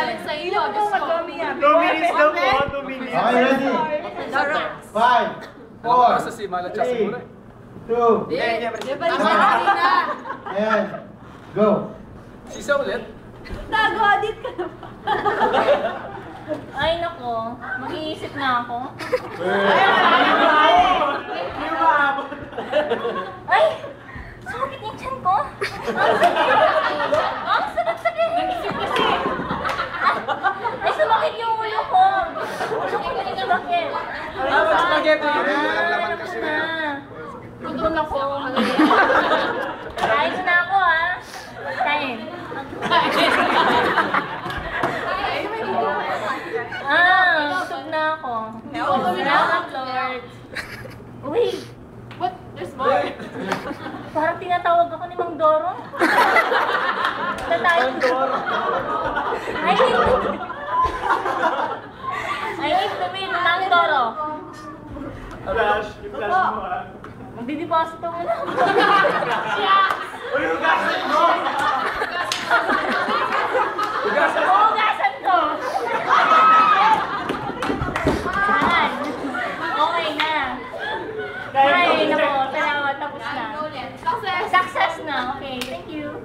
galing sa iyo. Diyos ko. 2 minutes daw po, 2 minutes. Okay, ready? 5, 4, 3, 2, and go. Sisa ulit? Nag-audit ka na ba? Ay, nako. Mag-iisip na ako. Ay! Sumakit yung tiyan ko. Ang sakit-sakit. Ay, sumakit yung ulo ko. Sumakit. Spaghetti. Naku na. Gutom ako. Kain na ako, ha? Kain. Busog na ako. Salamat, Lord. Uy! What? There's more. Parang tinatawag ako ni Mang Doro. Tatay. I need to meet Mang Doro. Flash, i-flash mo ha. Magdideposito mo na. Uy, hugasan mo! Hugasan ko! Yan. Okay na. Ay, naku. Salamat. Tapos na. Success! Success na. Okay, thank you.